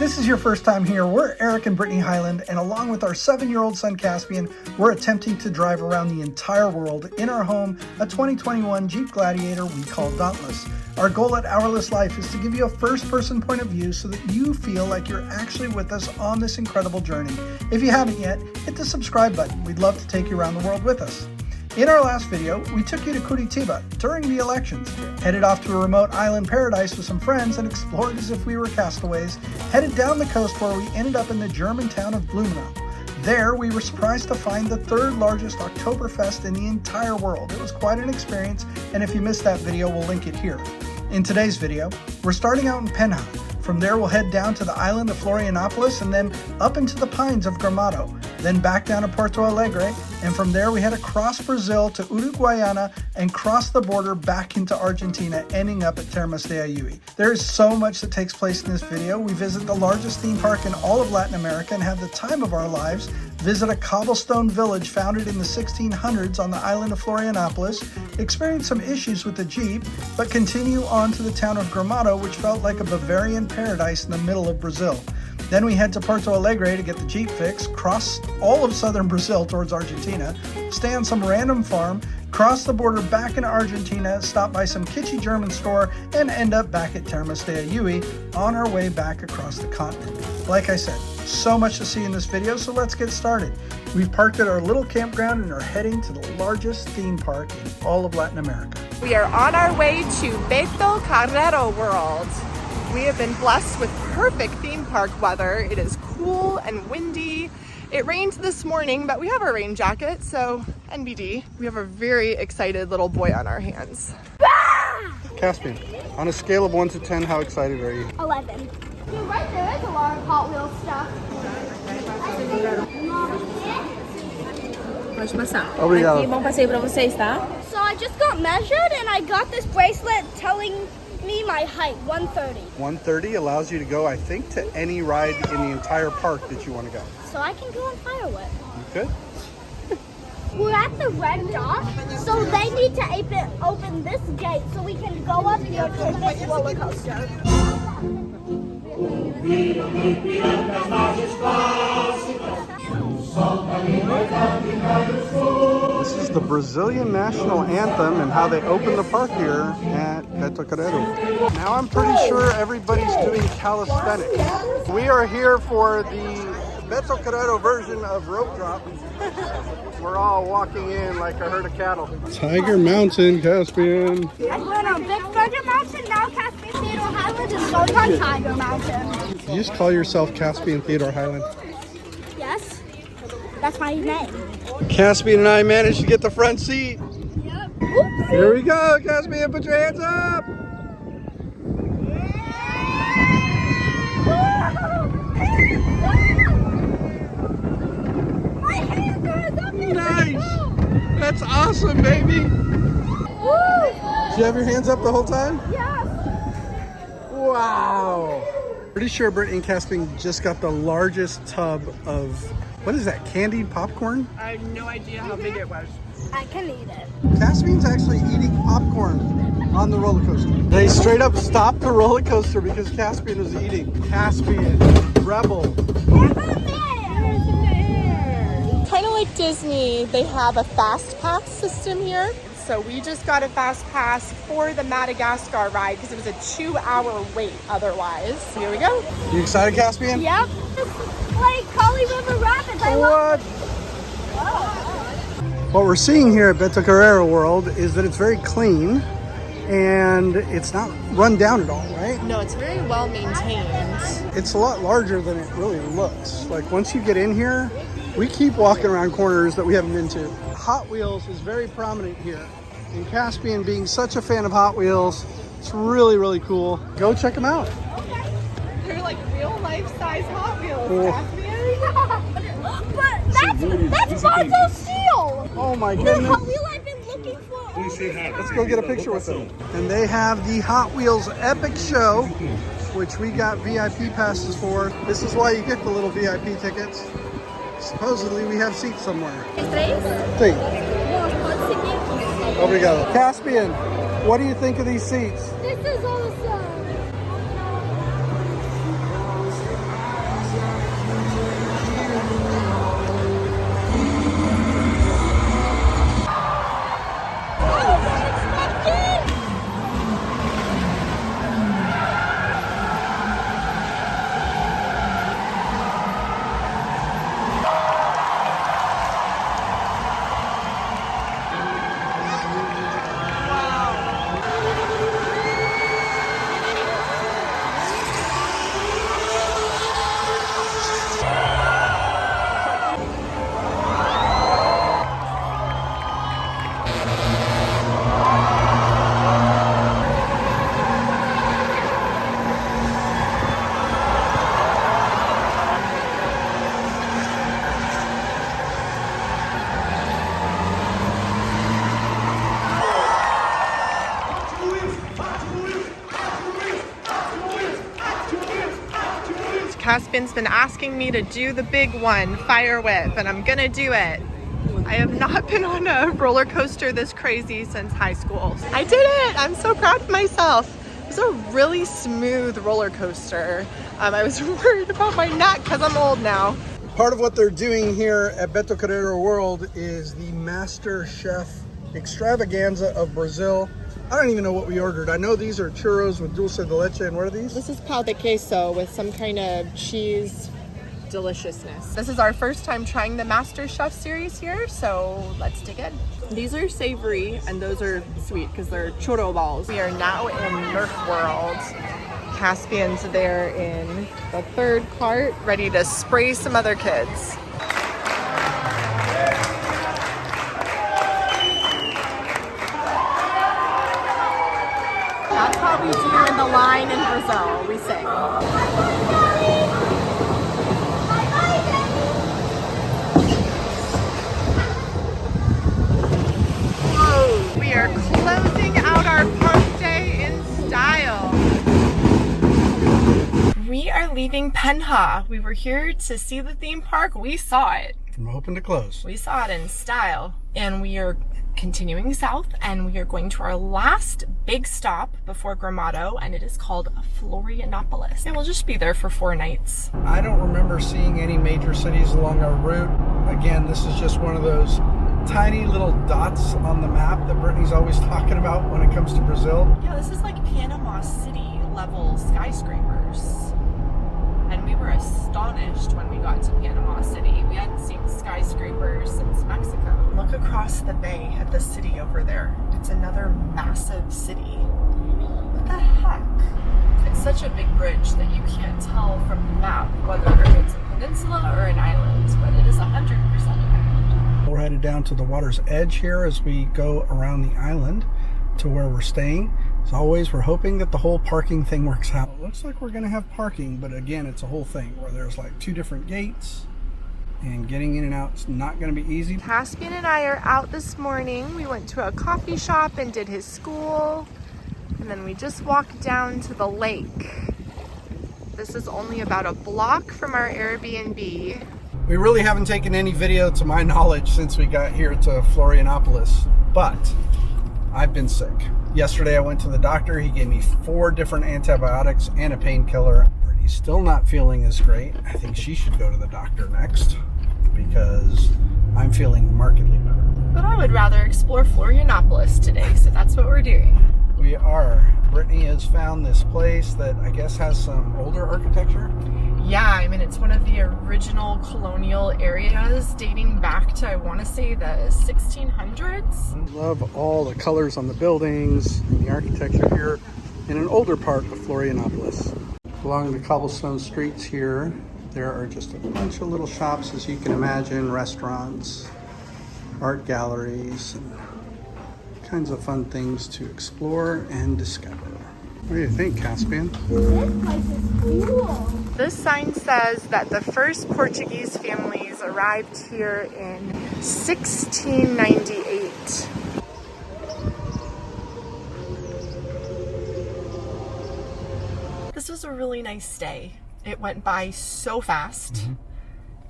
this is your first time here, we're Eric and Brittany Highland, and along with our 7-year-old son Caspian, we're attempting to drive around the entire world in our home, a 2021 Jeep Gladiator we call Dauntless. Our goal at Hourless Life is to give you a first-person point of view so that you feel like you're actually with us on this incredible journey. If you haven't yet, hit the subscribe button. We'd love to take you around the world with us. In our last video, we took you to Curitiba during the elections, headed off to a remote island paradise with some friends and explored as if we were castaways, headed down the coast where we ended up in the German town of Blumenau. There, we were surprised to find the 3rd largest Oktoberfest in the entire world. It was quite an experience, and if you missed that video, we'll link it here. In today's video, we're starting out in Penha. From there, we'll head down to the island of Florianópolis and then up into the pines of Gramado. Then back down to Porto Alegre, and from there we head across Brazil to Uruguaiana and cross the border back into Argentina, ending up at Termas de Ayui. There is so much that takes place in this video. We visit the largest theme park in all of Latin America and have the time of our lives, visit a cobblestone village founded in the 1600s on the island of Florianópolis, experience some issues with the Jeep, but continue on to the town of Gramado, which felt like a Bavarian paradise in the middle of Brazil. Then we head to Porto Alegre to get the Jeep fix, cross all of southern Brazil towards Argentina, stay on some random farm, cross the border back into Argentina, stop by some kitschy German store, and end up back at Termas de Ayui on our way back across the continent. Like I said, so much to see in this video, so let's get started. We've parked at our little campground and are heading to the largest theme park in all of Latin America. We are on our way to Beto Carrero World. We have been blessed with perfect theme park weather. It is cool and windy. It rained this morning, but we have our rain jacket, so NBD. We have a very excited little boy on our hands. Caspian, on a scale of 1 to 10, how excited are you? 11. Dude, right there is a lot of Hot Wheels stuff. Pode passar. Obrigado. Aqui, bom passeio pra vocês, tá? So I just got measured and I got this bracelet telling me my height, 130. 130 allows you to go, I think, to any ride in the entire park that you want to go. So I can go on Firewood. You could? We're at the red dot, so they need to open this gate so we can go up here to this roller coaster. This is the Brazilian national anthem and how they open the park here at Beto Carrero. Now I'm pretty sure everybody's doing calisthenics. We are here for the Beto Carrero version of rope drop. We're all walking in like a herd of cattle. Tiger Mountain, Caspian. I went on Big Burger Mountain, now Caspian Theodore Highland is going on Tiger Mountain. You just call yourself Caspian Theodore Highland. Yes, that's my name. Caspian and I managed to get the front seat. Yep. Here we go, Caspian, put your hands up. My hands are up in Nice. That's awesome, baby. Woo! Did you have your hands up the whole time? Yes. Wow. Pretty sure Brittany and Caspian just got the largest tub of, what is that, candied popcorn? I have no idea how big it was. I can eat it. Caspian's actually eating popcorn on the roller coaster. They straight up stopped the roller coaster because Caspian was eating. Caspian, rebel. Kind of like Disney, they have a fast pass system here. So we just got a fast pass for the Madagascar ride because it was a 2-hour wait otherwise. Here we go. You excited, Caspian? Yep. Like Kali River Rapids. I love it. What we're seeing here at Beto Carrero World is that it's very clean and it's not run down at all, right? No, it's very well maintained. It's a lot larger than it really looks. Like once you get in here, we keep walking around corners that we haven't been to. Hot Wheels is very prominent here. And Caspian being such a fan of Hot Wheels, it's really, really cool. Go check them out. They're like real life size Hot Wheels, Cool. Caspian. But that's Bonzo Seal. Oh my The goodness. Hot Wheel I've been looking for. Let's go get a picture with them. And they have the Hot Wheels Epic Show, which we got VIP passes for. This is why you get the little VIP tickets. Supposedly we have seats somewhere. Sí. Obrigado. Caspian, what do you think of these seats? This is awesome. Caspian's been asking me to do the big one, Fire Whip, and I'm gonna do it. I have not been on a roller coaster this crazy since high school. I did it! I'm so proud of myself. It was a really smooth roller coaster. I was worried about my neck because I'm old now. Part of what they're doing here at Beto Carrero World is the Master Chef Extravaganza of Brazil. I don't even know what we ordered. I know these are churros with dulce de leche, and what are these? This is pão de queso with some kind of cheese deliciousness. This is our first time trying the Master Chef series here, so let's dig in. These are savory and those are sweet because they're churro balls. We are now in Nerf World. Caspian's there in the third cart, ready to spray some other kids. That's how we do in the line in Brazil. We sing. Whoa, we are closing out our park day in style. We are leaving Penha. We were here to see the theme park. We saw it. From open to close. We saw it in style. And we are continuing south and we are going to our last big stop before Gramado, and it is called Florianópolis. And we'll just be there for 4 nights. I don't remember seeing any major cities along our route. Again, this is just one of those tiny little dots on the map that Brittany's always talking about when it comes to Brazil. Yeah, this is like Panama City level skyscrapers. And we were astonished when we got to Panama City. We hadn't seen skyscrapers since Mexico. Look across the bay at the city over there. It's another massive city. What the heck? It's such a big bridge that you can't tell from the map whether it's a peninsula or an island, but it is 100% an island. We're headed down to the water's edge here as we go around the island to where we're staying. As always, we're hoping that the whole parking thing works out. It looks like we're going to have parking, but again, it's a whole thing where there's like 2 different gates, and getting in and out is not going to be easy. Caspian and I are out this morning. We went to a coffee shop and did his school, and then we just walked down to the lake. This is only about a block from our Airbnb. We really haven't taken any video to my knowledge since we got here to Florianópolis, but I've been sick. Yesterday I went to the doctor. He gave me 4 different antibiotics and a painkiller. He's still not feeling as great. I think she should go to the doctor next because I'm feeling markedly better. But I would rather explore Florianópolis today, so that's what we're doing. We are. Brittany has found this place that I guess has some older architecture. Yeah, I mean, it's one of the original colonial areas dating back to, I want to say, the 1600s. I love all the colors on the buildings and the architecture here in an older part of Florianópolis. Along the cobblestone streets here, there are just a bunch of little shops, as you can imagine, restaurants, art galleries, and kinds of fun things to explore and discover. What do you think, Caspian? This place is cool. This sign says that the first Portuguese families arrived here in 1698. This was a really nice stay. It went by so fast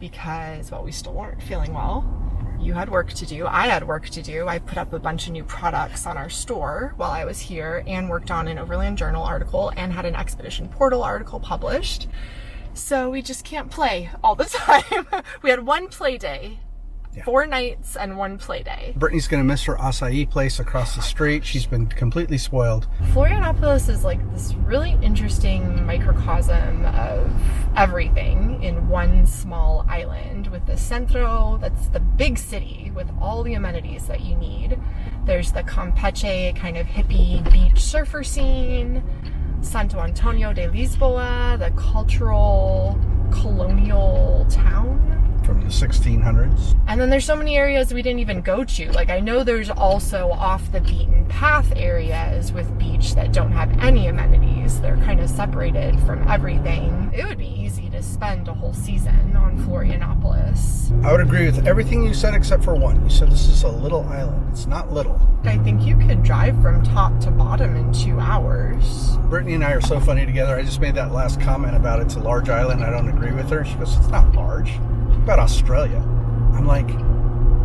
because, well, we still weren't feeling well. You had work to do. I had work to do. I put up a bunch of new products on our store while I was here and worked on an Overland Journal article and had an Expedition Portal article published. So we just can't play all the time. We had 1 play day. Yeah. 4 nights and 1 play day. Brittany's gonna miss her acai place across the street. She's been completely spoiled. Florianópolis is like this really interesting microcosm of everything in one small island with the centro, that's the big city with all the amenities that you need. There's the Campeche kind of hippie beach surfer scene, Santo Antonio de Lisboa, the cultural colonial town. From the 1600s. And then there's so many areas we didn't even go to. Like, I know there's also off the beaten path areas with beach that don't have any amenities. They're kind of separated from everything. It would be easy to to spend a whole season on Florianópolis. I would agree with everything you said except for one. You said this is a little island. It's not little. I think you could drive from top to bottom in 2 hours. Brittany and I are so funny together. I just made that last comment about it's a large island. I don't agree with her. She goes, it's not large. What about Australia? I'm like,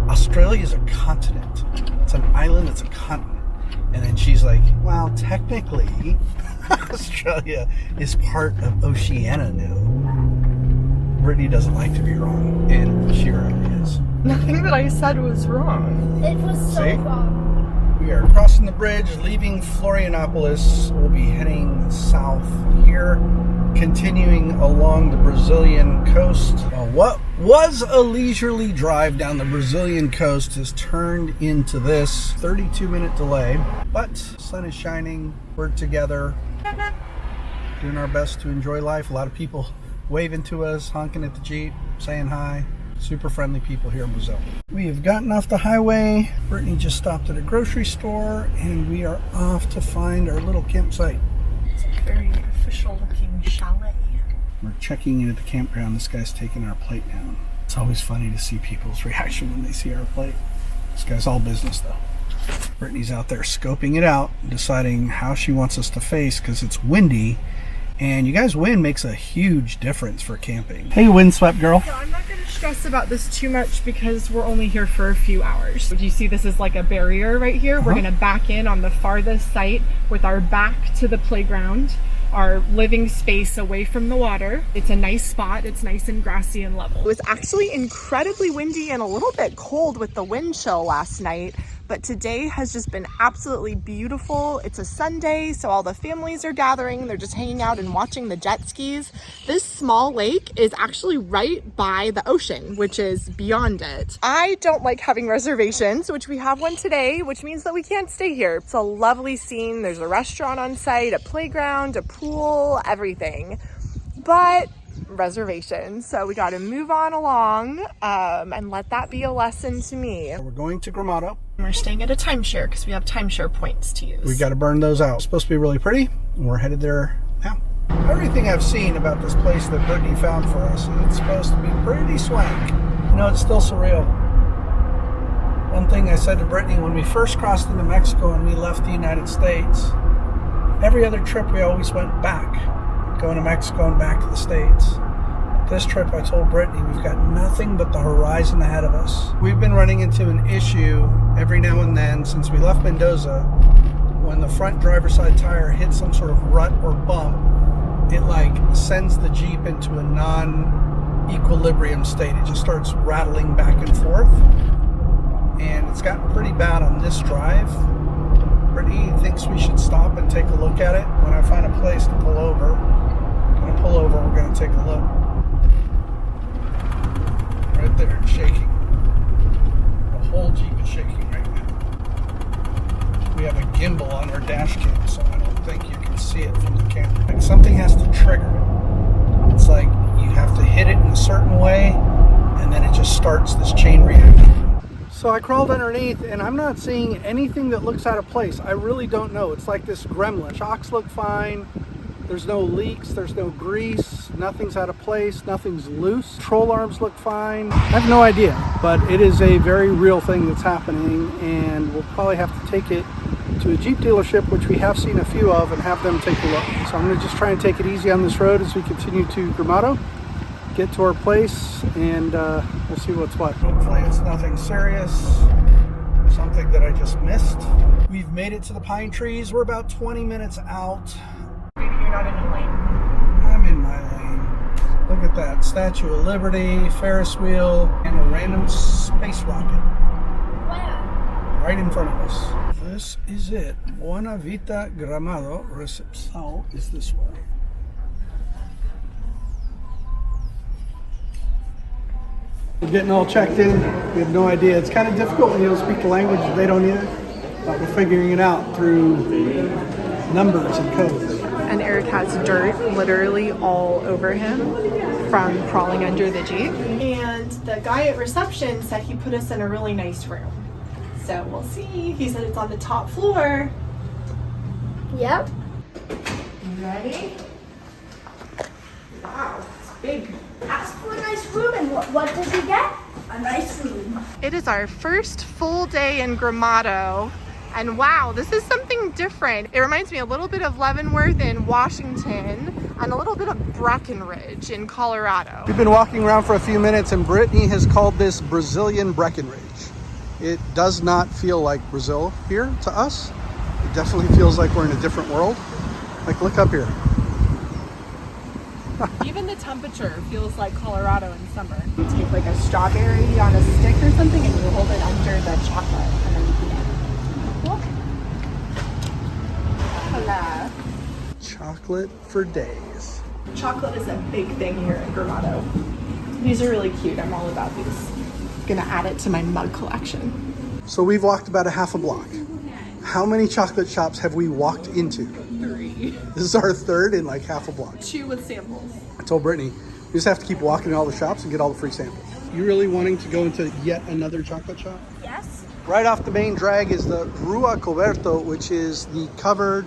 Australia is a continent. It's an island, it's a continent. And then she's like, well, technically, Australia is part of Oceania now. Brittany doesn't like to be wrong, and she really is. Nothing that I said was wrong. It was so See? wrong. We are crossing the bridge, leaving Florianópolis. We'll be heading south here, continuing along the Brazilian coast. What was a leisurely drive down the Brazilian coast has turned into this 32-minute delay, but the sun is shining. We're together, doing our best to enjoy life. A lot of people waving to us, honking at the Jeep, saying hi. Super friendly people here in Brazil. We have gotten off the highway. Brittany just stopped at a grocery store, and we are off to find our little campsite. It's a very official looking chalet. We're checking in at the campground. This guy's taking our plate down. It's always funny to see people's reaction when they see our plate. This guy's all business though. Brittany's out there scoping it out, deciding how she wants us to face because it's windy. And you guys, wind makes a huge difference for camping. Hey, windswept girl. So I'm not going to stress about this too much because we're only here for a few hours. Do you see this is like a barrier right here? We're going to back in on the farthest site with our back to the playground, our living space away from the water. It's a nice spot. It's nice and grassy and level. It was actually incredibly windy and a little bit cold with the wind chill last night. But today has just been absolutely beautiful. It's a Sunday, so all the families are gathering. They're just hanging out and watching the jet skis. This small lake is actually right by the ocean, which is beyond it. I don't like having reservations, which we have one today, which means that we can't stay here. It's a lovely scene. There's a restaurant on site, a playground, a pool, everything. But reservations, so we got to move on along and let that be a lesson to me. We're going to Gramado. We're staying at a timeshare because we have timeshare points to use. We got to burn those out. It's supposed to be really pretty, and we're headed there now. Everything I've seen about this place that Brittany found for us, it's supposed to be pretty swank. You know, it's still surreal. One thing I said to Brittany when we first crossed into Mexico and we left the United States, every other trip we always went back, going to Mexico and back to the States. This trip, I told Brittany, we've got nothing but the horizon ahead of us. We've been running into an issue every now and then since we left Mendoza. When the front driver's side tire hits some sort of rut or bump, it like sends the Jeep into a non-equilibrium state. It just starts rattling back and forth. And it's gotten pretty bad on this drive. Brittany thinks we should stop and take a look at it. When I find a place to pull over, I'm going to pull over, we're going to take a look. Right there, it's shaking. The whole Jeep is shaking right now. We have a gimbal on our dash cam, so I don't think you can see it from the camera. Like something has to trigger it. It's like you have to hit it in a certain way, and then it just starts this chain reaction. So I crawled underneath, and I'm not seeing anything that looks out of place. I really don't know. It's like this gremlin. Shocks look fine. There's no leaks, there's no grease, nothing's out of place, nothing's loose. Control arms look fine. I have no idea, but it is a very real thing that's happening, and we'll probably have to take it to a Jeep dealership, which we have seen a few of, and have them take a look. So I'm going to just try and take it easy on this road as we continue to Gramado, get to our place, and we'll see what's what. Hopefully it's nothing serious, something that I just missed. We've made it to the pine trees. We're about 20 minutes out. You're not in your lane. I'm in my lane. Look at that. Statue of Liberty, Ferris wheel, and a random space rocket. Where? Right in front of us. This is it. Buena Vita Gramado Recepção is this way. We're getting all checked in. We have no idea. It's kind of difficult when you don't speak the language. They don't either. But we're figuring it out through numbers and codes. And Eric has dirt literally all over him from crawling under the Jeep. And the guy at reception said he put us in a really nice room. So we'll see. He said it's on the top floor. Yep. You ready? Wow, it's big. Ask for a nice room, and what does he get? A nice room. It is our first full day in Gramado, and wow, this is something different. It reminds me a little bit of Leavenworth in Washington and a little bit of Breckenridge in Colorado. We've been walking around for a few minutes, and Brittany has called this Brazilian Breckenridge. It does not feel like Brazil here to us. It definitely feels like we're in a different world. Like, look up here. Even the temperature feels like Colorado in summer. You take like a strawberry on a stick or something and you hold it under the chocolate and then you eat it. Look. Hola. Chocolate for days. Chocolate is a big thing here in Gramado. These are really cute. I'm all about these. Gonna add it to my mug collection. So we've walked about a half a block. How many chocolate shops have we walked into? 3. This is our third in like half a block. 2 with samples. I told Brittany, we just have to keep walking in all the shops and get all the free samples. You really wanting to go into yet another chocolate shop? Yes. Right off the main drag is the Rua Coberto, which is the covered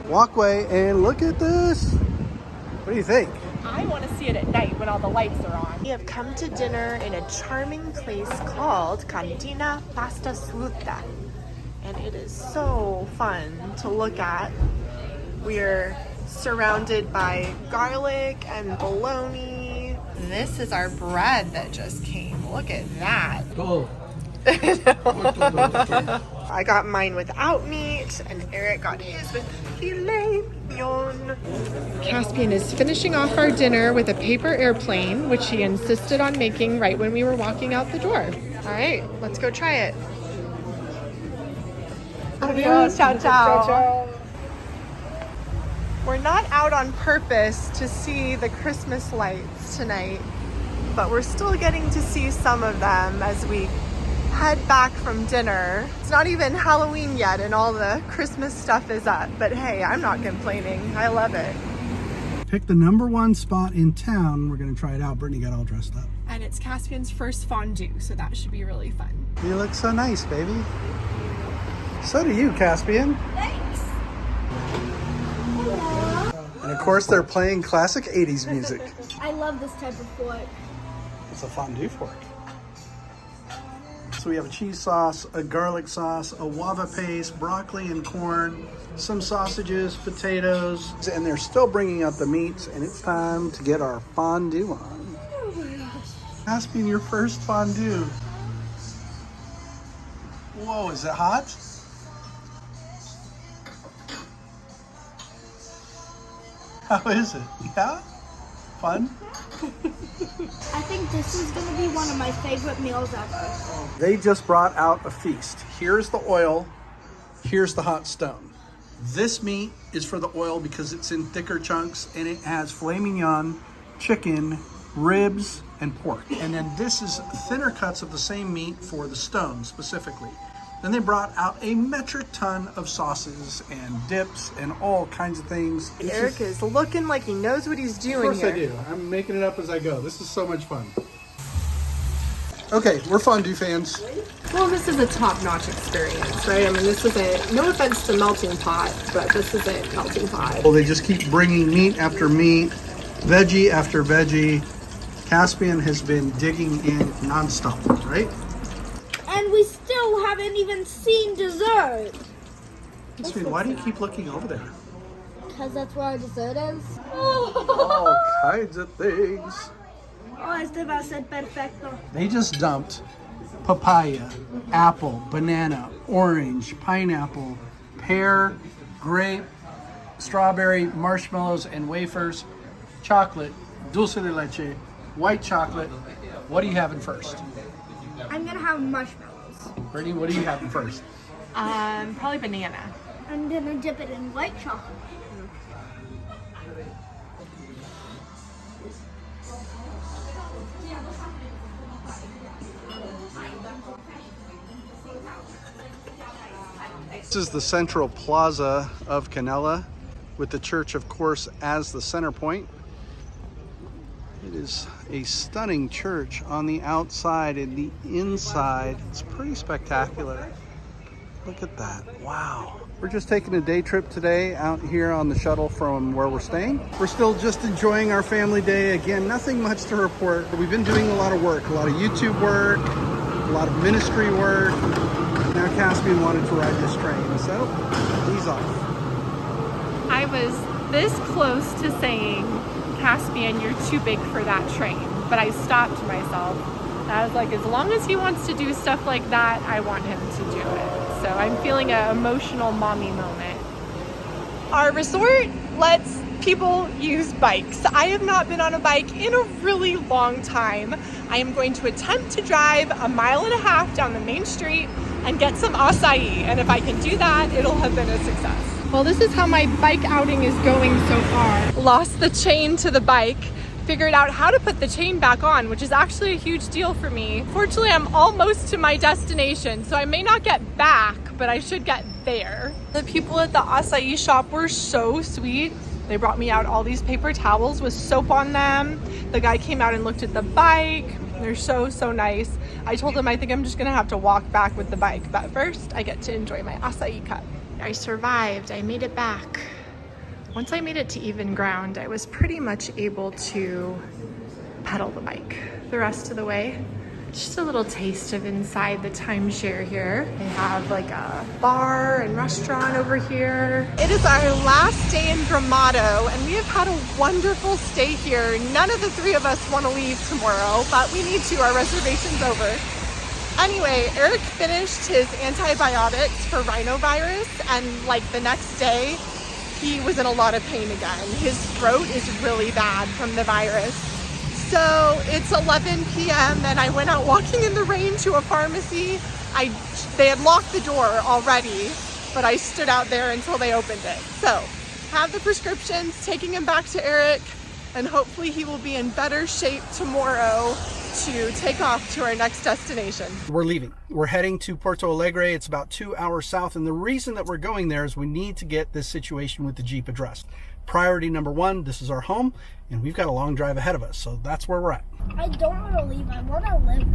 walkway. And look at this. What do you think? I want to see it at night when all the lights are on. We have come to dinner in a charming place called Cantina Pasta Svuta. And it is so fun to look at. We're surrounded by garlic and bologna. This is our bread that just came. Look at that. Oh. I got mine without meat, and Eric got his with filet mignon. Caspian is finishing off our dinner with a paper airplane, which he insisted on making right when we were walking out the door. All right, let's go try it. Adios, ciao, ciao. We're not out on purpose to see the Christmas lights tonight, but we're still getting to see some of them as we head back from dinner. It's not even Halloween yet and all the Christmas stuff is up, but hey, I'm not complaining. I love it. Pick the #1 spot in town. We're gonna try it out. Brittany got all dressed up. And it's Caspian's first fondue, so that should be really fun. You look so nice, baby. So do you, Caspian. Thanks. Hello. And of course, they're playing classic 80s music. I love this type of fork. It's a fondue fork. So we have a cheese sauce, a garlic sauce, a guava paste, broccoli and corn, some sausages, potatoes, and they're still bringing out the meats, and it's time to get our fondue on. Oh my gosh. Caspian, your first fondue. Whoa, is it hot? How is it? Yeah? Fun? I think this is going to be one of my favorite meals ever. They just brought out a feast. Here's the oil. Here's the hot stone. This meat is for the oil because it's in thicker chunks, and it has filet mignon, chicken, ribs, and pork. And then this is thinner cuts of the same meat for the stone specifically. Then they brought out a metric ton of sauces and dips and all kinds of things. Eric is looking like he knows what he's doing Of course I do. I'm making it up as I go. This is so much fun. Okay, we're fondue fans. Well, this is a top-notch experience, right? I mean, this isn't, no offense to Melting Pot, but this isn't Melting Pot. Well, they just keep bringing meat after meat, veggie after veggie. Caspian has been digging in nonstop, right? And we still haven't even seen dessert. Caspian, why do you keep looking over there? Because that's where our dessert is. All kinds of things. Oh, este va a ser perfecto. They just dumped papaya, apple, banana, orange, pineapple, pear, grape, strawberry, marshmallows, and wafers, chocolate, dulce de leche, white chocolate. What are you having first? I'm going to have marshmallows. Brittany, what are you having first? Probably banana. I'm going to dip it in white chocolate. This is the central plaza of Canela, with the church, of course, as the center point. It is a stunning church on the outside, and the inside, it's pretty spectacular. Look at that. Wow. We're just taking a day trip today out here on the shuttle from where we're staying. We're still just enjoying our family day. Again, nothing much to report, but we've been doing a lot of work, a lot of YouTube work, a lot of ministry work. Now Caspian wanted to ride this train, so he's off. I was this close to saying, Caspian, you're too big for that train, but I stopped myself. I was like, as long as he wants to do stuff like that, I want him to do it. So I'm feeling an emotional mommy moment. Our resort lets people use bikes. I have not been on a bike in a really long time. I am going to attempt to drive 1.5 miles down the main street and get some acai. And if I can do that, it'll have been a success. Well, this is how my bike outing is going so far. Lost the chain to the bike. Figured out how to put the chain back on, which is actually a huge deal for me. Fortunately, I'm almost to my destination, so I may not get back, but I should get there. The people at the acai shop were so sweet. They brought me out all these paper towels with soap on them. The guy came out and looked at the bike. They're so nice. I told him I think I'm just gonna have to walk back with the bike, but first I get to enjoy my acai cup. I survived, I made it back. Once I made it to even ground, I was pretty much able to pedal the bike the rest of the way. Just a little taste of inside the timeshare here. They have like a bar and restaurant over here. It is our last day in Gramado, and we have had a wonderful stay here. None of the three of us want to leave tomorrow, but we need to. Our reservation's over. Anyway, Eric finished his antibiotics for rhinovirus, and like the next day, he was in a lot of pain again. His throat is really bad from the virus. So it's 11 p.m. and I went out walking in the rain to a pharmacy. They had locked the door already, but I stood out there until they opened it. So have the prescriptions, taking him back to Eric, and hopefully he will be in better shape tomorrow to take off to our next destination. We're leaving. We're heading to Porto Alegre. It's about 2 hours south, and the reason that we're going there is we need to get this situation with the Jeep addressed. Priority number one, this is our home, and we've got a long drive ahead of us, so that's where we're at. I don't want to leave. I want to live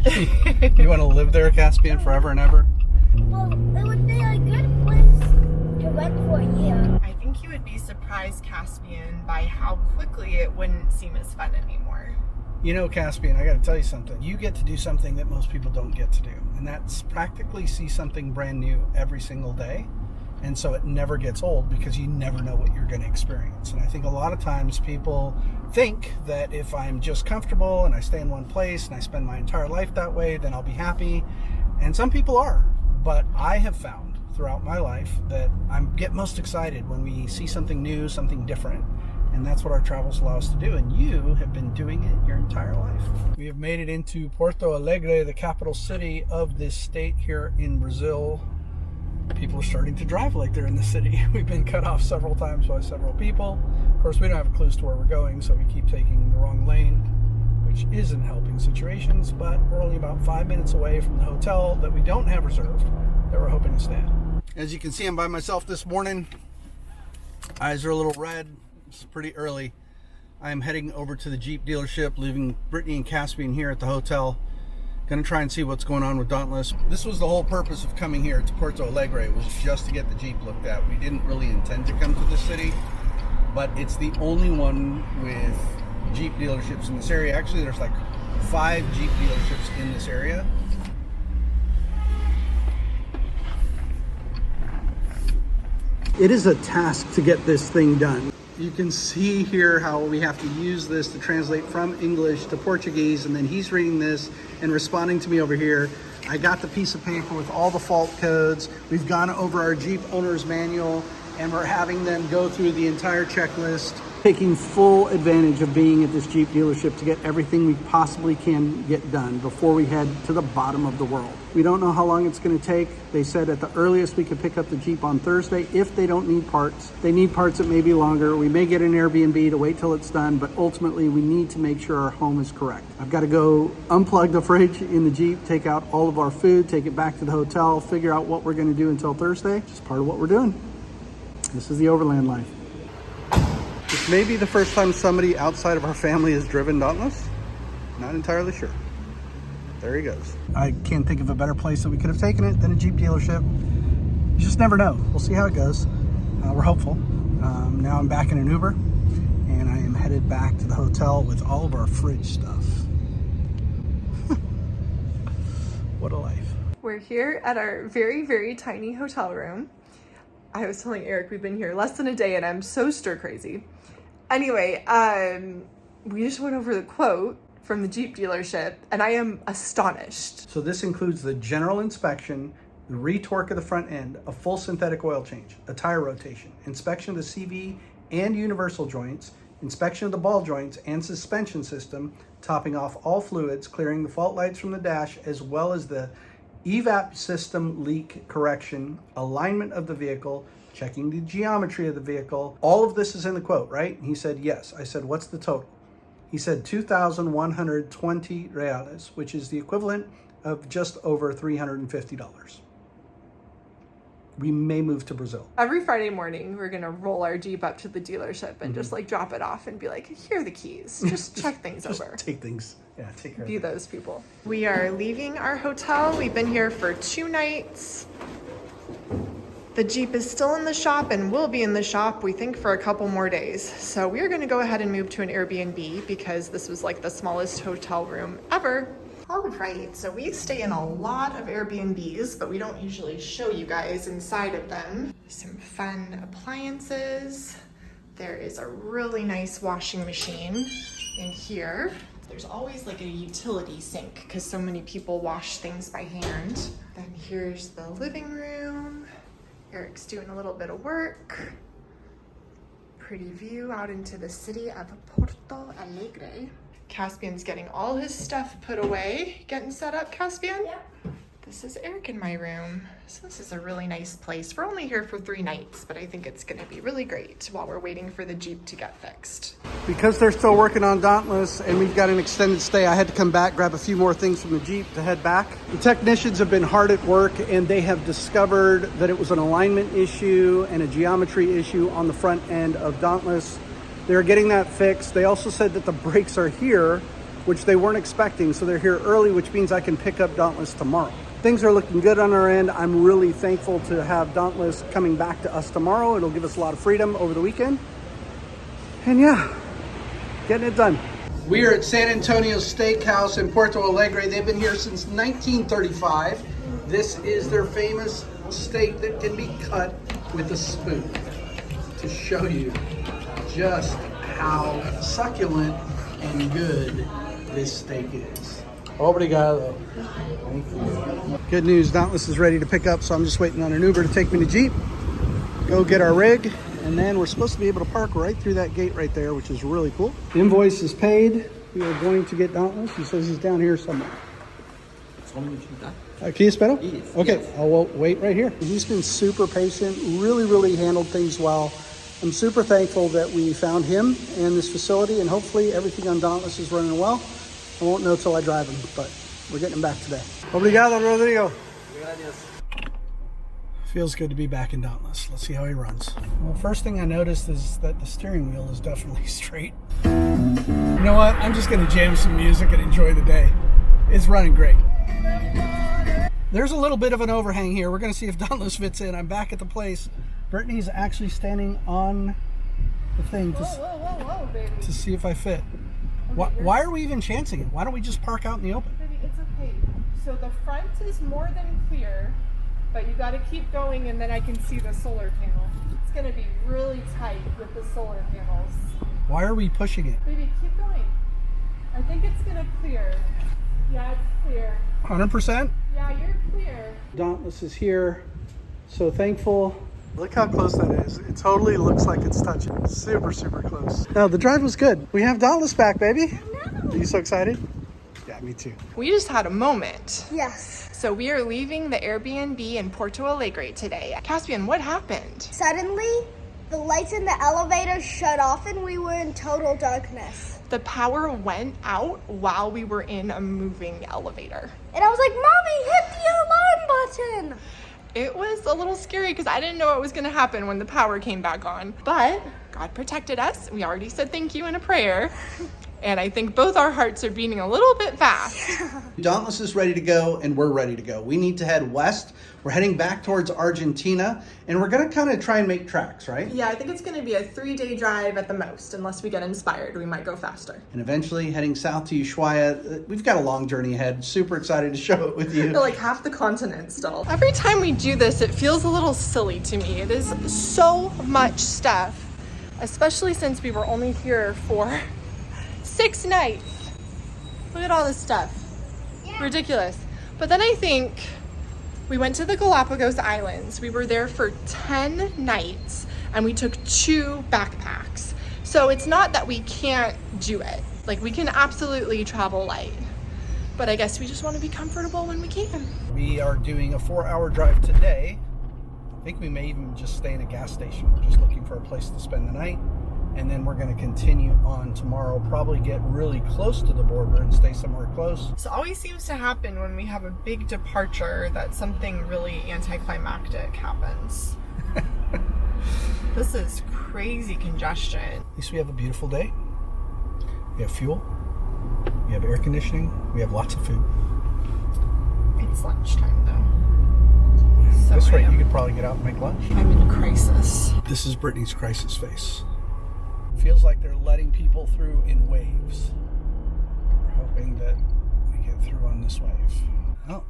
there. You want to live there, Caspian, forever and ever? Well, it would be a good place to rent for a year. I think you would be surprised, Caspian, by how quickly it wouldn't seem as fun anymore. You know, Caspian, I got to tell you something. You get to do something that most people don't get to do, and that's practically see something brand new every single day. And so it never gets old because you never know what you're going to experience. And I think a lot of times people think that if I'm just comfortable and I stay in one place and I spend my entire life that way, then I'll be happy. And some people are. But I have found throughout my life that I get most excited when we see something new, something different. And that's what our travels allow us to do. And you have been doing it your entire life. We have made it into Porto Alegre, the capital city of this state here in Brazil. People are starting to drive like they're in the city. We've been cut off several times by several people. Of course, we don't have clues to where we're going, so we keep taking the wrong lane, which isn't helping situations, but we're only about 5 minutes away from the hotel that we don't have reserved that we're hoping to stay at. As you can see, I'm by myself this morning. Eyes are a little red. It's pretty early. I'm heading over to the Jeep dealership, leaving Brittany and Caspian here at the hotel. Gonna try and see what's going on with Dauntless. This was the whole purpose of coming here to Porto Alegre, was just to get the Jeep looked at. We didn't really intend to come to this city, but it's the only one with Jeep dealerships in this area. Actually, there's like 5 Jeep dealerships in this area. It is a task to get this thing done. You can see here how we have to use this to translate from English to Portuguese, and then he's reading this and responding to me over here. I got the piece of paper with all the fault codes. We've gone over our Jeep owner's manual, and we're having them go through the entire checklist, taking full advantage of being at this Jeep dealership to get everything we possibly can get done before we head to the bottom of the world. We don't know how long it's going to take. They said at the earliest we could pick up the Jeep on Thursday if they don't need parts. They need parts that may be longer. We may get an Airbnb to wait till it's done, but ultimately we need to make sure our home is correct. I've got to go unplug the fridge in the Jeep, take out all of our food, take it back to the hotel, figure out what we're going to do until Thursday. Just part of what we're doing. This is the overland life. This may be the first time somebody outside of our family has driven Dauntless. Not entirely sure. There he goes. I can't think of a better place that we could have taken it than a Jeep dealership. You just never know. We'll see how it goes. We're hopeful. Now I'm back in an Uber, and I am headed back to the hotel with all of our fridge stuff. What a life. We're here at our very, very tiny hotel room. I was telling Eric we've been here less than a day and I'm so stir crazy. Anyway, we just went over the quote from the Jeep dealership and I am astonished. So this includes the general inspection, the retorque of the front end, a full synthetic oil change, a tire rotation, inspection of the CV and universal joints, inspection of the ball joints and suspension system, topping off all fluids, clearing the fault lights from the dash, as well as the evap system leak correction, alignment of the vehicle, checking the geometry of the vehicle. All of this is in the quote, right? He said, yes. I said, what's the total? He said 2,120 reales, which is the equivalent of just over $350. We may move to Brazil. Every Friday morning, we're gonna roll our Jeep up to the dealership and just like drop it off and be like, here are the keys. Just check things over. Take things, yeah, take care Be of it. those people. We are leaving our hotel. We've been here for 2 nights. The Jeep is still in the shop and will be in the shop, we think, for a couple more days. So we are gonna go ahead and move to an Airbnb because this was like the smallest hotel room ever. All right, so we stay in a lot of Airbnbs, but we don't usually show you guys inside of them. Some fun appliances. There is a really nice washing machine in here. There's always like a utility sink because so many people wash things by hand. Then here's the living room. Eric's doing a little bit of work. Pretty view out into the city of Porto Alegre. Caspian's getting all his stuff put away. Getting set up, Caspian? Yep. This is Eric in my room. So this is a really nice place. We're only here for 3 nights, but I think it's gonna be really great while we're waiting for the Jeep to get fixed. Because they're still working on Dauntless and we've got an extended stay, I had to come back, grab a few more things from the Jeep to head back. The technicians have been hard at work and they have discovered that it was an alignment issue and a geometry issue on the front end of Dauntless. They're getting that fixed. They also said that the brakes are here, which they weren't expecting, so they're here early, which means I can pick up Dauntless tomorrow. Things are looking good on our end. I'm really thankful to have Dauntless coming back to us tomorrow. It'll give us a lot of freedom over the weekend. And yeah, getting it done. We are at San Antonio Steakhouse in Porto Alegre. They've been here since 1935. This is their famous steak that can be cut with a spoon to show you just how succulent and good this steak is. Obrigado. Thank you. Good news, Dauntless is ready to pick up, so I'm just waiting on an Uber to take me to Jeep, go get our rig, and then we're supposed to be able to park right through that gate right there, which is really cool. The invoice is paid. We are going to get Dauntless. He says he's down here somewhere. Aqui espero? Okay, yes. I'll wait right here. He's been super patient, really handled things well. I'm super thankful that we found him and this facility, and hopefully everything on Dauntless is running well. I won't know till I drive him, but we're getting him back today. Obrigado, Rodrigo. Feels good to be back in Dauntless. Let's see how he runs. Well, first thing I noticed is that the steering wheel is definitely straight. You know what? I'm just gonna jam some music and enjoy the day. It's running great. There's a little bit of an overhang here. We're gonna see if Dauntless fits in. I'm back at the place. Brittany's actually standing on the thing to see if I fit. Why are we even chancing it? Why don't we just park out in the open? Baby, it's okay. So the front is more than clear, but you got to keep going and then I can see the solar panel. It's going to be really tight with the solar panels. Why are we pushing it? Baby, keep going. I think it's going to clear. Yeah, it's clear. 100%? Yeah, you're clear. Dauntless is here. So thankful. Look how close that is. It totally looks like it's touching. Super close. No, the drive was good. We have Dauntless back, baby. Are you so excited? Yeah, me too. We just had a moment. Yes. So we are leaving the Airbnb in Porto Alegre today. Caspian, what happened? Suddenly, the lights in the elevator shut off and we were in total darkness. The power went out while we were in a moving elevator. And I was like, Mommy, hit the alarm button. It was a little scary because I didn't know what was going to happen when the power came back on. But God protected us. We already said thank you in a prayer. And I think both our hearts are beating a little bit fast. Dauntless is ready to go, and we're ready to go. We need to head west. We're heading back towards Argentina, and we're gonna kind of try and make tracks, right? Yeah, I think it's gonna be a 3-day drive at the most, unless we get inspired. We might go faster. And eventually heading south to Ushuaia. We've got a long journey ahead. Super excited to show it with you. We're like half the continent still. Every time we do this, it feels a little silly to me. It is so much stuff, especially since we were only here for 6 nights. Look at all this stuff. Yeah. Ridiculous. But then I think we went to the Galapagos Islands. We were there for 10 nights and we took 2 backpacks. So it's not that we can't do it. Like, we can absolutely travel light. But I guess we just want to be comfortable when we can. We are doing a 4-hour drive today. I think we may even just stay in a gas station. We're just looking for a place to spend the night. And then we're going to continue on tomorrow, probably get really close to the border and stay somewhere close. This always seems to happen when we have a big departure, that something really anticlimactic happens. This is crazy congestion. At least we have a beautiful day. We have fuel. We have air conditioning. We have lots of food. It's lunchtime though. So That's right, you could probably get out and make lunch. I'm in crisis. This is Brittany's crisis face. Feels like they're letting people through in waves. We're hoping that we get through on this wave. Oh,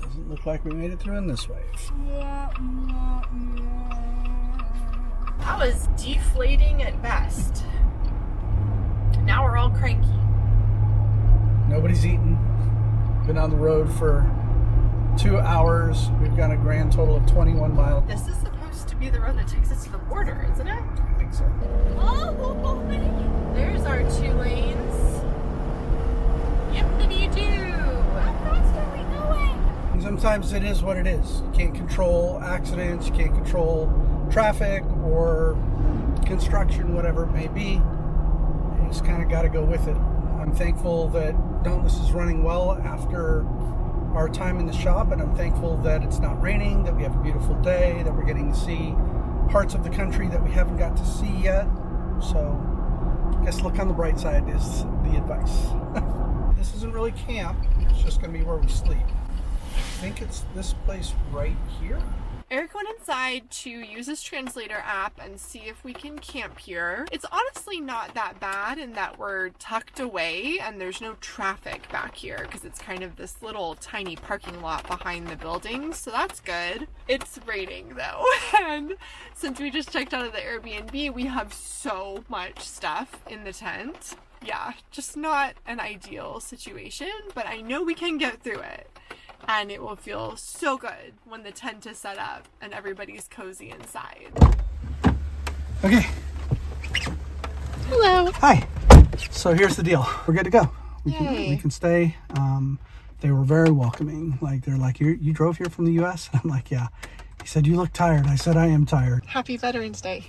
doesn't look like we made it through in this wave. That was deflating at best. Now we're all cranky. Nobody's eaten. Been on the road for 2 hours. We've got a grand total of 21 miles. This is supposed to be the road that takes us to the border, isn't it? I think so. Oh, There's our 2 lanes. Yep-diddy-doo. how fast are we going? And sometimes it is what it is. You can't control accidents, you can't control traffic or construction, whatever it may be. You just kind of got to go with it. I'm thankful that Dauntless is running well after our time in the shop, and I'm thankful that it's not raining, that we have a beautiful day, that we're getting to see parts of the country that we haven't got to see yet. So I guess look on the bright side is the advice. This isn't really camp, it's just going to be where we sleep. I think it's this place right here. Eric went inside to use his translator app and see if we can camp here. It's honestly not that bad in that we're tucked away and there's no traffic back here because it's kind of this little tiny parking lot behind the buildings, so that's good. It's raining though, and since we just checked out of the Airbnb, we have so much stuff in the tent. Yeah, just not an ideal situation, but I know we can get through it. And it will feel so good when the tent is set up and everybody's cozy inside. Okay. Hello. Hi. So here's the deal. We're good to go. We can stay. They were very welcoming. Like, they're like, you drove here from the U.S.? I'm like, yeah. He said, you look tired. I said, I am tired. Happy Veterans Day.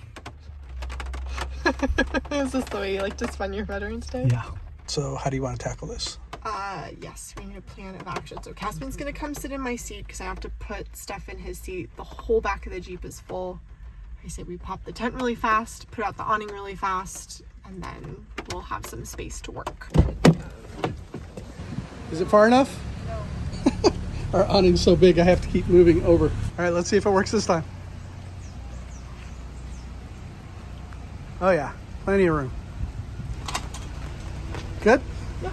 Is this the way you like to spend your Veterans Day? Yeah. So how do you want to tackle this? Yes, we need a plan of action. So Caspian's gonna come sit in my seat because I have to put stuff in his seat. The whole back of the Jeep is full. I say we pop the tent really fast, put out the awning really fast, and then we'll have some space to work. Is it far enough? No. Our awning's so big I have to keep moving over. All right, let's see if it works this time. Oh yeah, plenty of room. Good? Yeah.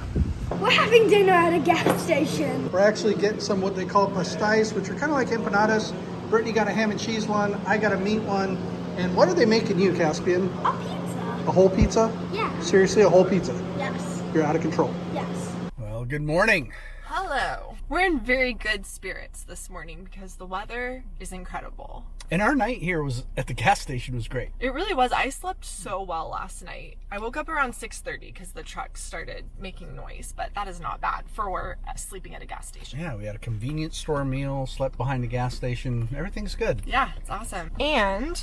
We're having dinner at a gas station. We're actually getting some what they call pastéis, which are kind of like empanadas. Brittany got a ham and cheese one. I got a meat one. And what are they making you, Caspian? A pizza. A whole pizza? Yeah. Seriously, a whole pizza? Yes. You're out of control. Yes. Well, good morning. Hello. We're in very good spirits this morning because the weather is incredible. And our night here was at the gas station was great. It really was. I slept so well last night. I woke up around 6:30 because the truck started making noise, but that is not bad for sleeping at a gas station. Yeah, we had a convenience store meal, slept behind the gas station. Everything's good. Yeah, it's awesome. And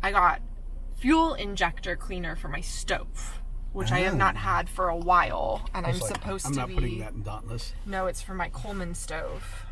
I got fuel injector cleaner for my stove, which I have not had for a while, and I'm supposed to be... I'm not putting that in Dauntless. No, it's for my Coleman stove.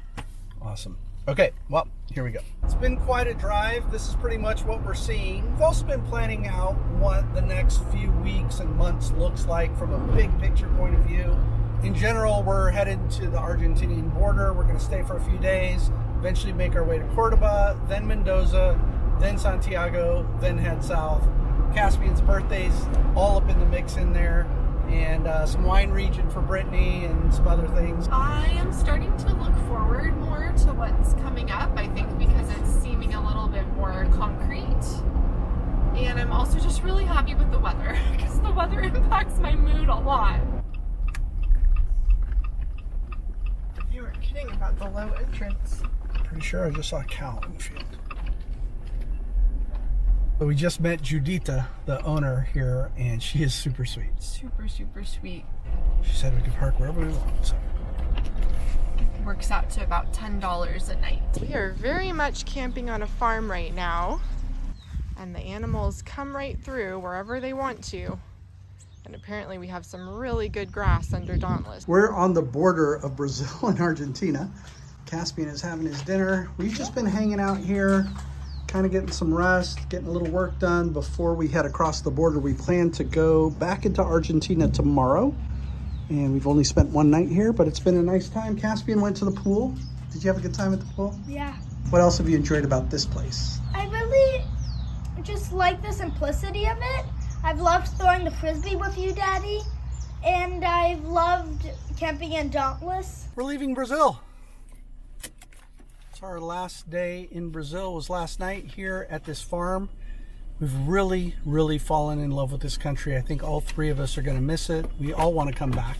Awesome. Okay, well, here we go. It's been quite a drive. This is pretty much what we're seeing. We've also been planning out what the next few weeks and months looks like from a big picture point of view. in general, we're headed to the Argentinian border. We're going to stay for a few days, eventually make our way to Cordoba, then Mendoza, then Santiago, then head south. Caspian's birthday's all up in the mix in there, and some wine region for Brittany and some other things. I am starting to look forward more to what's coming up, I think because it's seeming a little bit more concrete. And I'm also just really happy with the weather, because the weather impacts my mood a lot. You were kidding about the low entrance. Pretty sure I just saw a cow in the field. But we just met Judita, the owner here, and she is super sweet. Super, super sweet. She said we could park wherever we want. So. Works out to about $10 a night. We are very much camping on a farm right now, and the animals come right through wherever they want to. And apparently we have some really good grass under Dauntless. We're on the border of Brazil and Argentina. Caspian is having his dinner. We've just been hanging out here, kind of getting some rest, getting a little work done before we head across the border. We plan to go back into Argentina tomorrow, and we've only spent one night here, but it's been a nice time. Caspian went to the pool. Did you have a good time at the pool? Yeah. What else have you enjoyed about this place? I really just like the simplicity of it. I've loved throwing the frisbee with you, Daddy, and I've loved camping in Dauntless. We're leaving Brazil. Our last day in Brazil was last night here at this farm. We've really, really fallen in love with this country. I think all three of us are going to miss it. We all want to come back.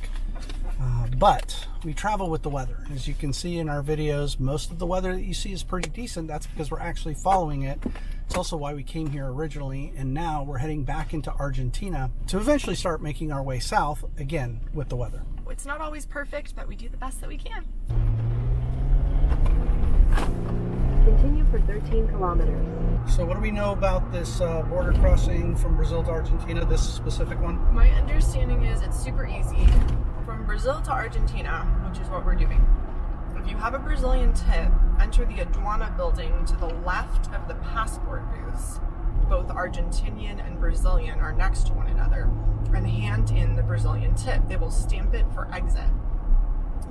But we travel with the weather. As you can see in our videos, most of the weather that you see is pretty decent. That's because we're actually following it. It's also why we came here originally, and now we're heading back into Argentina to eventually start making our way south again with the weather. It's not always perfect, but we do the best that we can. Continue for 13 kilometers. So what do we know about this border crossing from Brazil to Argentina, this specific one? My understanding is it's super easy. From Brazil to Argentina, which is what we're doing. If you have a Brazilian tip, enter the aduana building to the left of the passport booths. Both Argentinian and Brazilian are next to one another, and hand in the Brazilian tip. They will stamp it for exit.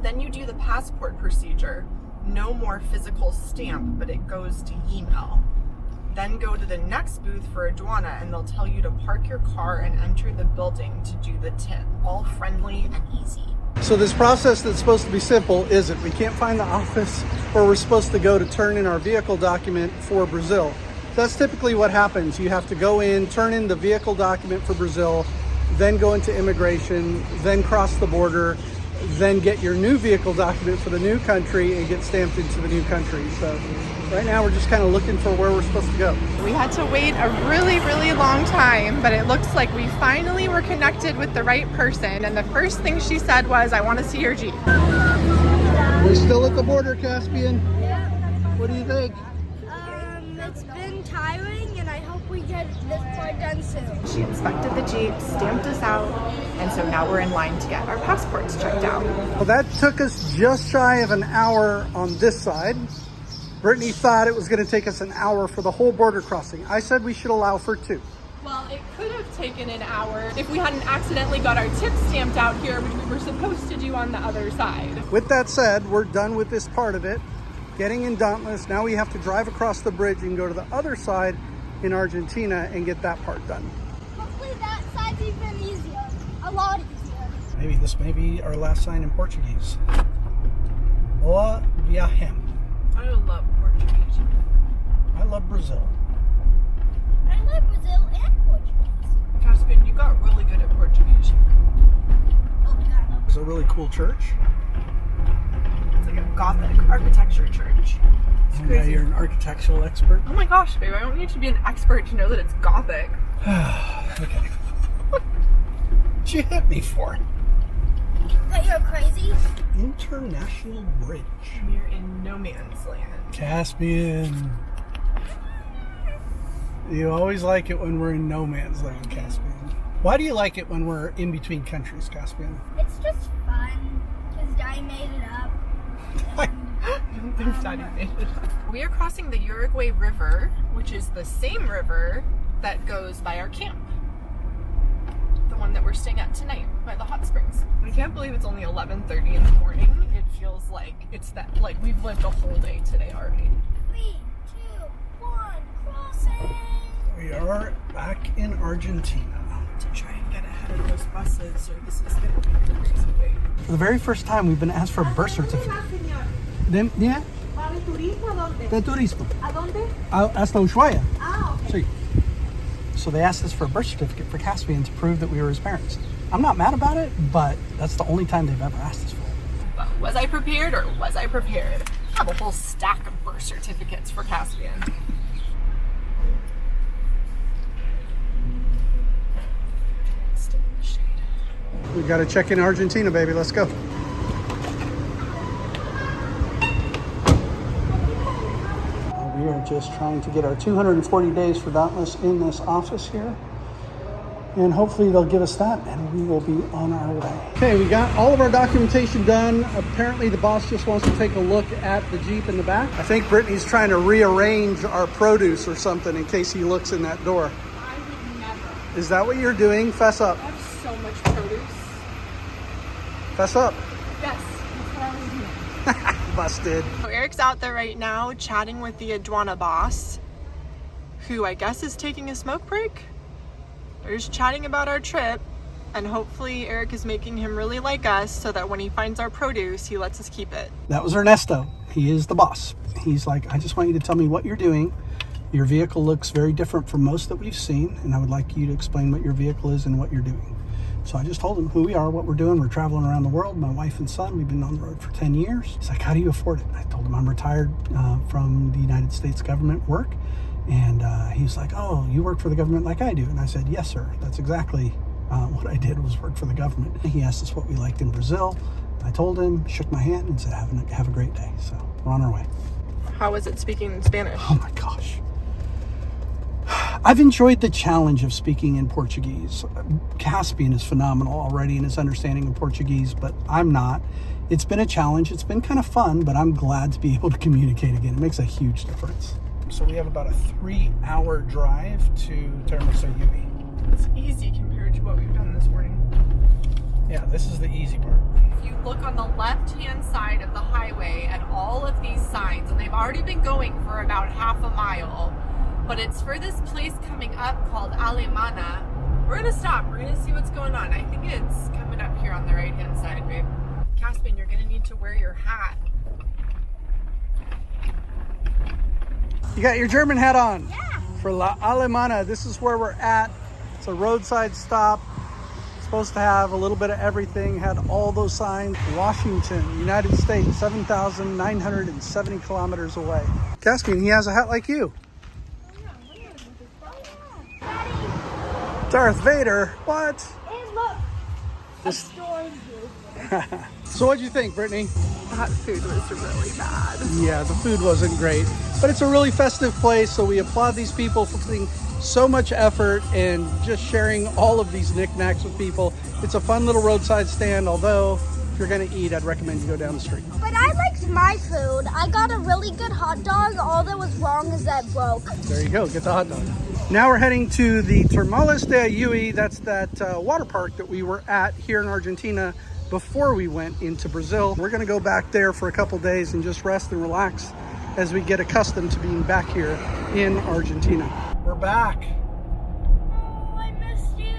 Then you do the passport procedure. No more physical stamp, but it goes to email. Then go to the next booth for aduana, and they'll tell you to park your car and enter the building to do the tip. All friendly and easy. So this process that's supposed to be simple isn't. We can't find the office where we're supposed to go to turn in our vehicle document for Brazil. That's typically what happens. You have to go in, turn in the vehicle document for Brazil, then go into immigration, then cross the border, then get your new vehicle document for the new country and get stamped into the new country. So right now we're just kind of looking for where we're supposed to go. We had to wait a really, really long time, but it looks like we finally were connected with the right person. And the first thing she said was, I want to see your Jeep. We're still at the border, Caspian. What do you think? It's been tiring, and I hope we get this part done soon. She inspected the Jeep, stamped us out, and so now we're in line to get our passports checked out. Well, that took us just shy of an hour on this side. Brittany thought it was going to take us an hour for the whole border crossing. I said we should allow for 2. Well, it could have taken an hour if we hadn't accidentally got our tip stamped out here, which we were supposed to do on the other side. With that said, we're done with this part of it. Getting in Dauntless, now we have to drive across the bridge and go to the other side in Argentina and get that part done. Hopefully that side's even easier. A lot easier. Maybe this may be our last sign in Portuguese. Boa viagem. I love Portuguese. I love Brazil. I like Brazil and Portuguese. Caspian, you got really good at Portuguese. Oh, God. It's a really cool church. It's like a Gothic architecture church. It's Yeah, crazy. you're an architectural expert. Oh my gosh, babe, I don't need to be an expert to know that it's Gothic. Okay. What'd you hit me for? But you're crazy? International Bridge. We're in no man's land. Caspian. You always like it when we're in no man's land, Caspian. Why do you like it when we're in between countries, Caspian? It's just fun, because Daddy made it up. We are crossing the Uruguay River, which is the same river that goes by our camp. The one that we're staying at tonight by the hot springs. I can't believe it's only 11:30 in the morning. It feels like it's that, like we've lived a whole day today already. 3, 2, 1, crossing! We are back in Argentina. To try and get ahead of those buses, or this is going to be a crazy wait. For the very first time, we've been asked for a birth certificate. Yeah? De turismo. ¿A dónde? Hasta Ushuaia. Ah, okay. Sí. So they asked us for a birth certificate for Caspian to prove that we were his parents. I'm not mad about it, but that's the only time they've ever asked us for it. But was I prepared, or was I prepared? I have a whole stack of birth certificates for Caspian. We got to check in Argentina, baby. Let's go. We are just trying to get our 240 days for Dauntless in this office here. And hopefully they'll give us that and we will be on our way. Okay, we got all of our documentation done. Apparently the boss just wants to take a look at the Jeep in the back. I think Brittany's trying to rearrange our produce or something in case he looks in that door. I would never. Is that what you're doing? Fess up. I have so much produce. Fess up. Yes, that's what I was doing. Busted. So Eric's out there right now chatting with the aduana boss, who I guess is taking a smoke break. They're just chatting about our trip, and hopefully Eric is making him really like us so that when he finds our produce, he lets us keep it. That was Ernesto. He is the boss. He's like, I just want you to tell me what you're doing. Your vehicle looks very different from most that we've seen, and I would like you to explain what your vehicle is and what you're doing. So I just told him who we are, what we're doing. We're traveling around the world. My wife and son, we've been on the road for 10 years. He's like, how do you afford it? I told him I'm retired from the United States government work. And he's like, oh, you work for the government like I do? And I said, yes, sir. That's exactly what I did, was work for the government. He asked us what we liked in Brazil. I told him, shook my hand, and said, have a great day. So we're on our way. How is it speaking in Spanish? Oh my gosh. I've enjoyed the challenge of speaking in Portuguese. Caspian is phenomenal already in his understanding of Portuguese, but I'm not. It's been a challenge. It's been kind of fun, but I'm glad to be able to communicate again. It makes a huge difference. So we have about a 3-hour drive to Termas de Uyui. It's easy compared to what we've done this morning. Yeah, this is the easy part. If you look on the left-hand side of the highway at all of these signs, and they've already been going for about half a mile, but it's for this place coming up called Alemana. We're gonna stop, we're gonna see what's going on. I think it's coming up here on the right-hand side, babe. Caspian, you're gonna need to wear your hat. You got your German hat on? Yeah. For La Alemana. This is where we're at. It's a roadside stop. It's supposed to have a little bit of everything. Had all those signs. Washington, United States, 7,970 kilometers away. Caspian, he has a hat like you. Darth Vader? What? And look, This- storm. So what'd you think, Brittany? That food was really bad. Yeah, the food wasn't great, but it's a really festive place, so we applaud these people for putting so much effort and just sharing all of these knickknacks with people. It's a fun little roadside stand, although if you're gonna eat, I'd recommend you go down the street. But I liked my food. I got a really good hot dog. All that was wrong is that it broke. There you go, get the hot dog. Now we're heading to the Termales de Uyui. That's that water park that we were at here in Argentina before we went into Brazil. We're gonna go back there for a couple days and just rest and relax as we get accustomed to being back here in Argentina. We're back. Oh, I missed you.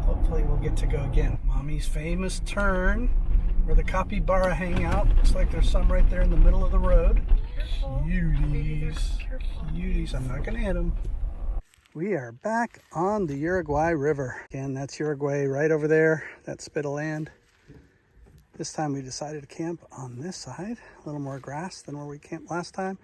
Hopefully we'll get to go again. Mommy's famous turn where the capybara hang out. Looks like there's some right there in the middle of the road. Cuties. Cuties. I'm not gonna hit them. We are back on the Uruguay River. Again, that's Uruguay right over there, that spit of land. This time we decided to camp on this side. A little more grass than where we camped last time.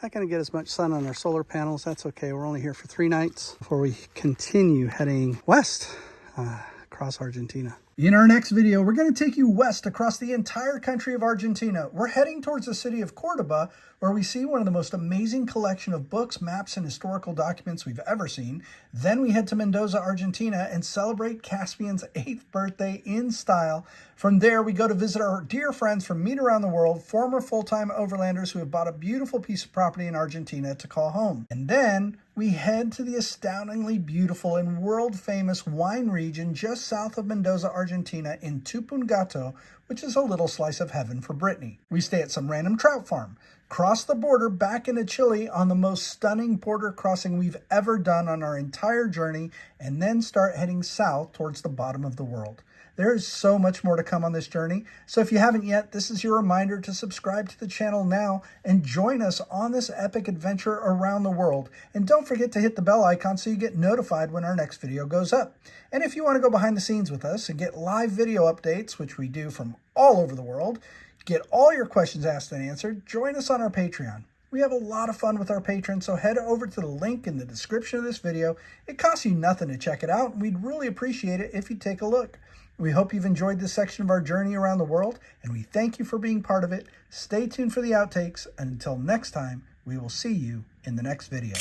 Not gonna get as much sun on our solar panels. That's okay, we're only here for 3 nights before we continue heading west across Argentina. In our next video, we're going to take you west across the entire country of Argentina. We're heading towards the city of Cordoba, where we see one of the most amazing collection of books, maps, and historical documents we've ever seen. Then we head to Mendoza, Argentina, and celebrate Caspian's 8th birthday in style. From there, we go to visit our dear friends from Meet Around the World, former full-time overlanders who have bought a beautiful piece of property in Argentina to call home. And then we head to the astoundingly beautiful and world-famous wine region just south of Mendoza, Argentina in Tupungato, which is a little slice of heaven for Brittany. We stay at some random trout farm, cross the border back into Chile on the most stunning border crossing we've ever done on our entire journey, and then start heading south towards the bottom of the world. There is so much more to come on this journey, so if you haven't yet, this is your reminder to subscribe to the channel now and join us on this epic adventure around the world. And don't forget to hit the bell icon so you get notified when our next video goes up. And if you want to go behind the scenes with us and get live video updates, which we do from all over the world, get all your questions asked and answered, join us on our Patreon. We have a lot of fun with our patrons, so head over to the link in the description of this video. It costs you nothing to check it out, and we'd really appreciate it if you take a look. We hope you've enjoyed this section of our journey around the world, and we thank you for being part of it. Stay tuned for the outtakes, and until next time, we will see you in the next video.